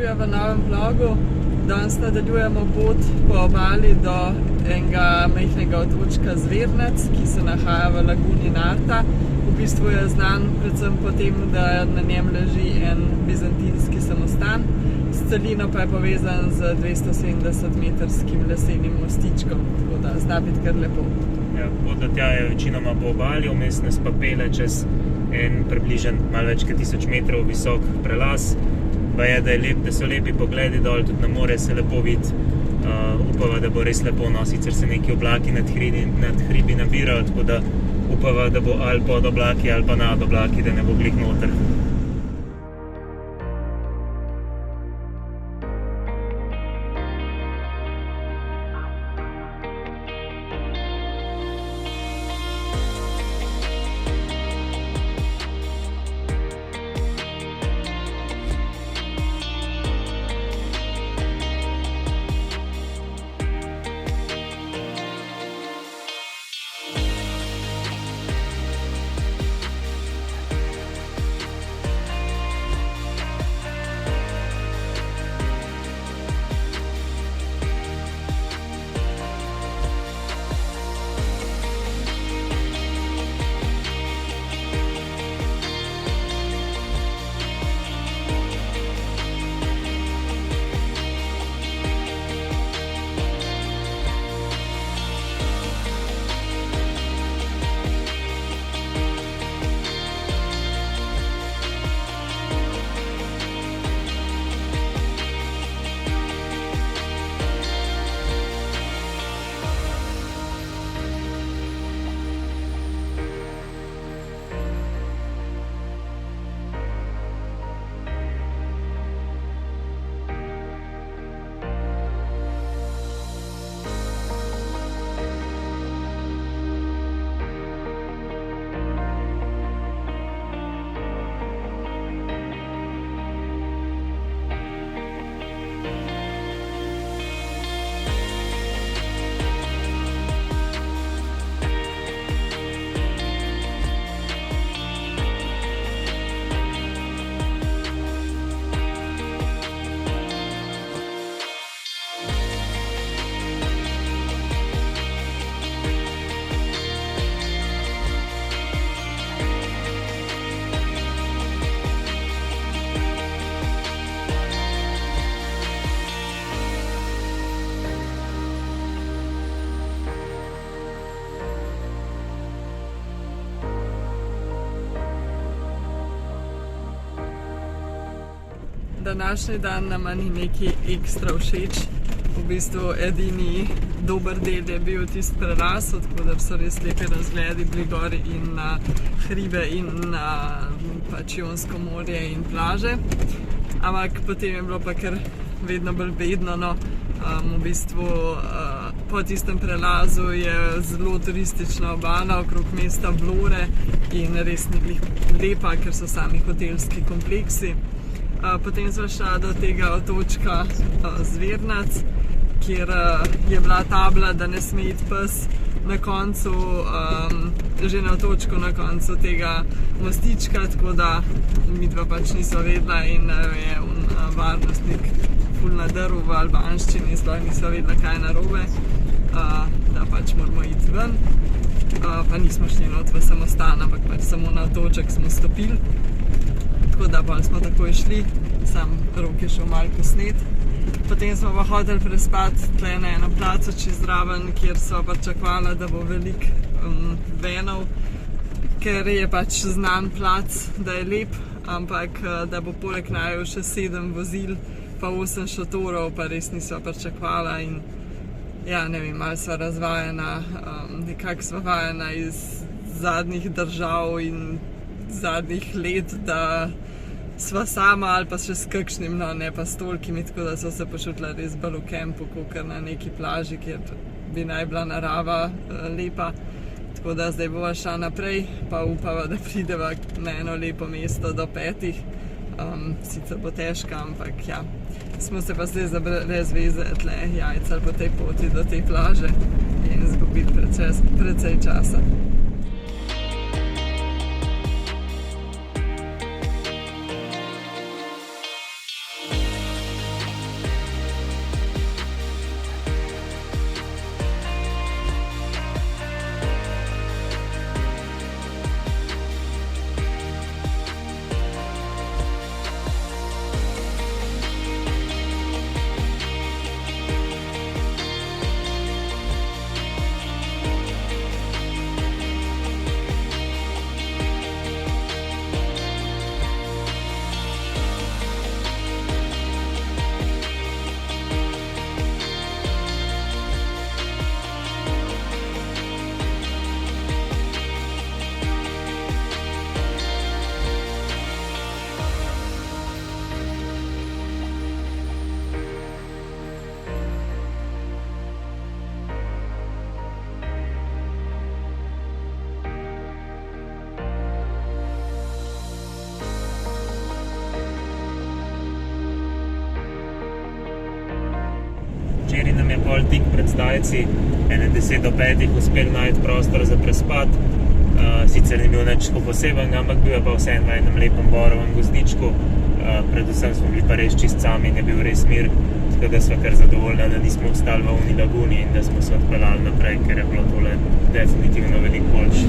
Živijo v novem vlogu. Danes nadaljujemo pot po obali do enega majhnega otočka Zvernec, ki se nahaja v laguni Narta. V bistvu je znan predvsem po tem, da na njem leži en bizantinski samostan, s celino pa je povezan z 270-metrskim lesenim mostičkom, tako da zna biti kar lepo. Ja, pot do tja je večinoma po obali, vmes nas pa pele čez en približen malo več kot 1000 metrov visok prelaz. Pa je, da so lepi pogledi dol, tudi na more se lepo vidi. Upava, da bo res lepo, no, sicer se neki oblaki nad hribi nabirajo, tako da upava, da bo ali pod oblaki ali pa nad oblaki, da ne bo glih noter. Današnji dan nama ni neki ekstra všeč. V bistvu edini dober del je bil tisti prelaz, tako da so res lepi razgledi bili gori in na hribe in na pač Jonsko morje in plaže. Ampak potem je bilo pa kar vedno bolj bedno, no. V bistvu po tistem prelazu je zelo turistična obala okrog mesta Vlore in res ni glih lepa, ker so sami hotelski kompleksi. Potem smo šla do tega otočka Zvernec, kjer je bila tabla, da ne sme iti pes na koncu, že na otočku na koncu tega mostička, tako da midva pač nisva vedela in je varnostnik ful nadrl v albanščini, sploh nisva vedela, kaj je narobe, da pač moramo iti ven. Pa nismo šli not v samostan, ampak pač samo na otoček smo stopili. Tako da pa smo takoj šli, sam Rok je šel malo posnet. Potem smo pa hoteli prespati tle na eno placo čez zraven, kjer sva pričakovala, da bo veliko venov, ker je pač znan plac, da je lep, ampak da bo poleg naju še 7 vozil, pa 8 šotorov, pa res nisva pričakovala in ja, ne vem, malo sva razvajena, nekako sva vajena iz zadnjih držav in zadnjih let, da sva sama ali pa še s kakšnim, no ne pa s tolkimi, tako da so se počutila res bolj v kempu, kakor na neki plaži, kjer bi naj bila narava lepa. Tako da zdaj bova šla naprej, pa upava, da prideva na eno lepo mesto do 5. Sicer bo težka, ampak ja, smo se pa zdaj brez veze tle jajcali po tej poti do te plaže in izgubili precej časa. kateri nam je pol tik pred zdajci, 10 do 5 uspel najti prostor za prespat. Sicer ni bil nič poseben, ampak bil je pa vseeno v enem lepem borovem gozdičku. Predvsem smo bili pa res čist sami in je bil res mir, tako da smo kar zadovoljni, da nismo ostali v Uni laguni in da smo se odpeljali naprej, ker je bilo tole definitivno veliko boljše.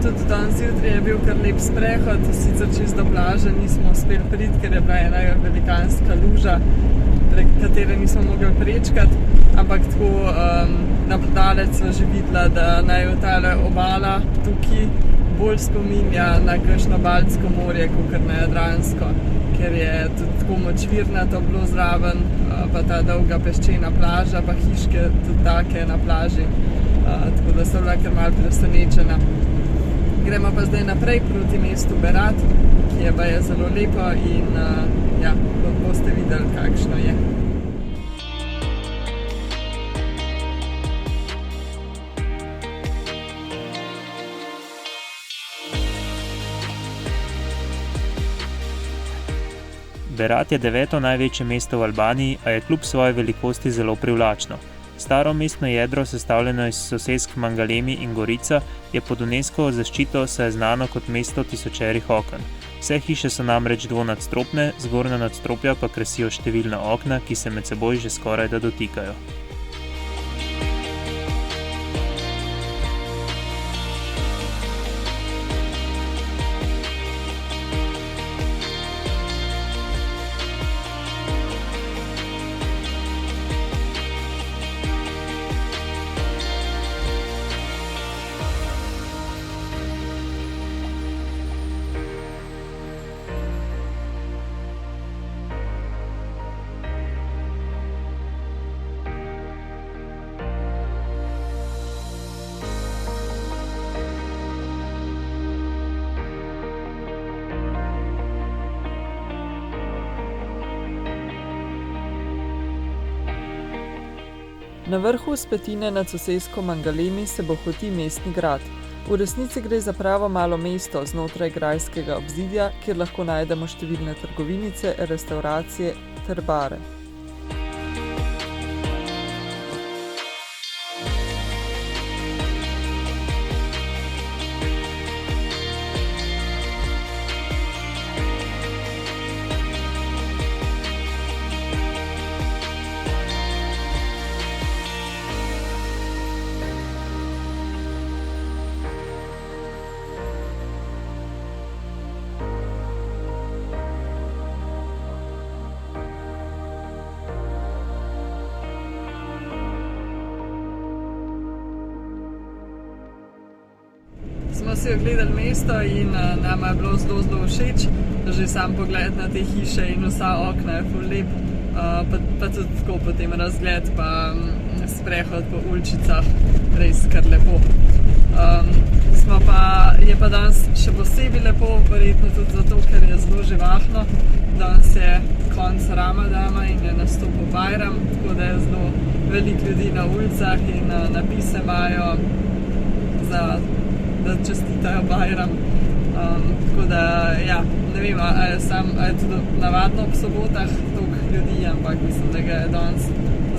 Tudi danes jutri je bil kar lep sprehod, sicer čisto do plaže nismo uspeli priti, ker je bila ena velikanska luža, prek katere nismo mogli prečkati, ampak tako napredalec smo že videla, da naj tale obala tukaj bolj spominja na kakšno Baltsko morje, kakor na Jadransko, ker je tudi tako močvirnato bilo zraven, pa ta dolga peščena plaža, pa hiške tudi take na plaži, tako da so bila kar malo presenečena. Gremo pa zdaj naprej proti mestu Berat, ki je baje zelo lepo in ja, boste videli, kakšno je. Berat je 9. največje mesto v Albaniji, a je kljub svoji velikosti zelo privlačno. Staro mestno jedro, sestavljeno iz sosesk Mangalemi in Gorica, je pod UNESCOvo zaščito, saj je znano kot mesto tisočerih oken. Vse hiše so namreč dvonadstropne, zgornja nadstropja pa krasijo številna okna, ki se med seboj že skorajda dotikajo. Na vrhu vzpetine nad sosesko Mangalemi se bohoti mestni grad. V resnici gre za pravo malo mesto znotraj grajskega obzidja, kjer lahko najdemo številne trgovinice, restavracije ter bare. Smo si ogledali mesto in nama je bilo zelo všeč, že sam pogled na te hiše in vsa okna je ful lep, pa tudi tako potem razgled pa sprehod po uličicah, res kar lepo. Je pa danes še posebej lepo, verjetno tudi zato, ker je zelo živahno. Danes je konec Ramadana in je nastopil Bajram, tako da je zelo veliko ljudi na ulicah in napise imajo da čestitajo Bajram. Tako da, ja, ne vem, a je tudi navadno ob sobotah toliko ljudi, ampak mislim, da ga je danes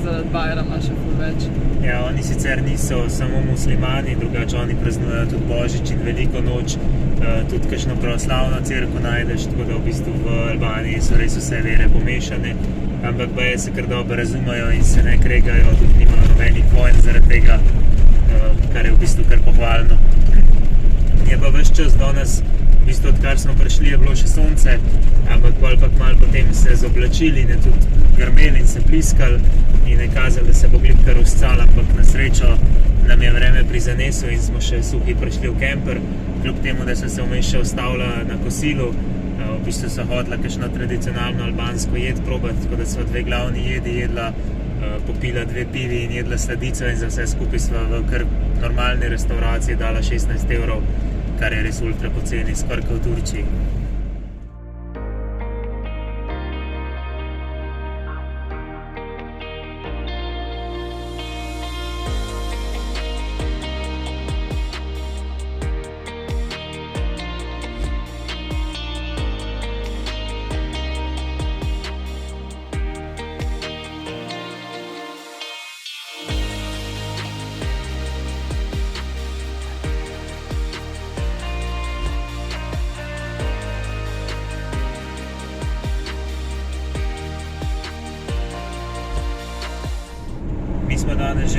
zaradi Bajrama še ful več. Ja, oni sicer niso samo muslimani, drugače oni praznujejo tudi Božič in Veliko noč, tudi kakšno pravoslavno cerkev najdeš, tako da v bistvu v Albaniji so res vse vere pomešane, ampak baje se kar dobro razumejo in se ne kregajo, tudi nimajo nobenih vojn zaradi tega, kar je v bistvu kar pohvalno. Je pa ves čas danes, v bistvu odkar smo prišli, je bilo še sonce, ampak malo potem se je zoblačili in je tudi grmeli in se pliskali in je kazali, da se bo glih kar uscalo, ampak na srečo nam je vreme prizaneslo in smo še suhi prišli v kemper, kljub temu, da so se vmes še ustavila na kosilu. V bistvu so hodila kakšno tradicionalno albansko jed probati, tako da sva 2 glavni jedi jedla, popila 2 pivi in jedla sladico in za vse skupaj sva v kar normalni restauraciji dala 16 €, kar je res ultra poceni, skoraj kot v Turčiji.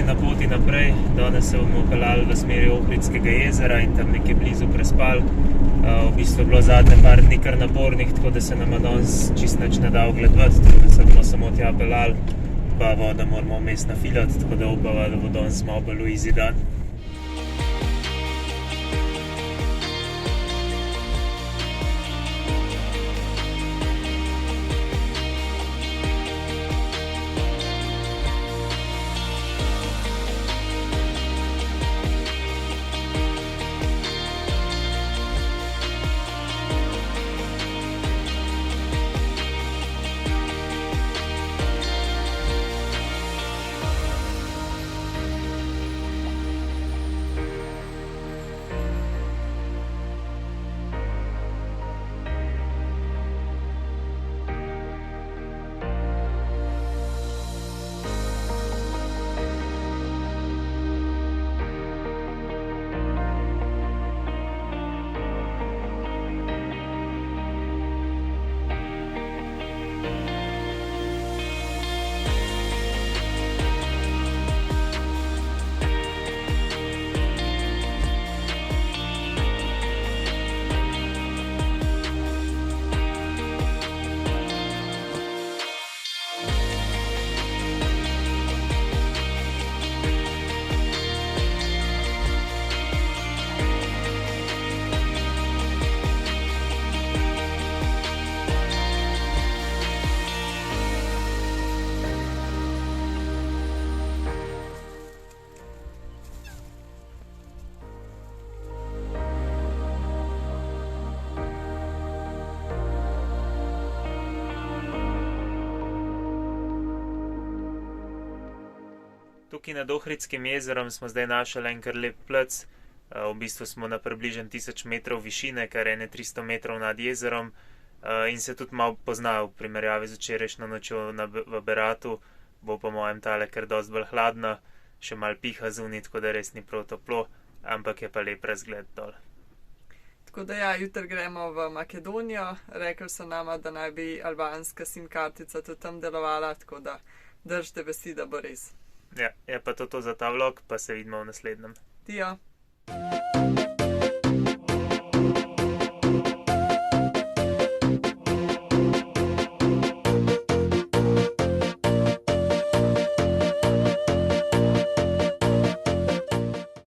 na poti naprej. Danes se bomo peljali v smeri Ohridskega jezera in tam nekje blizu prespali. V bistvu je bilo zadnje par dni kar napornih, tako da se nama danes čist nič ne da ogledovati, tako da se bomo samo tja peljali, pa voda moramo vmes nafilati, tako da upava, da bo danes malo bolj easy dan. Tukaj nad Ohridskim jezerom smo zdaj našli en kar lep plec. V bistvu smo na približno 1000 metrov višine, kar je 300 metrov nad jezerom, in se tudi malo pozna v primerjavi z včerajšnjo nočjo v Beratu. Bo po mojem tale kar dosti bolj hladna, še malo piha zunaj, tako da res ni prav toplo, ampak je pa lep razgled dol. Tako da ja, jutri gremo v Makedonijo. Rekli so nama, da naj bi albanska SIM kartica tudi tam delovala, tako da držite vesti, da bo res. Ja, je pa to za ta vlog, pa se vidimo v naslednjem. Dio.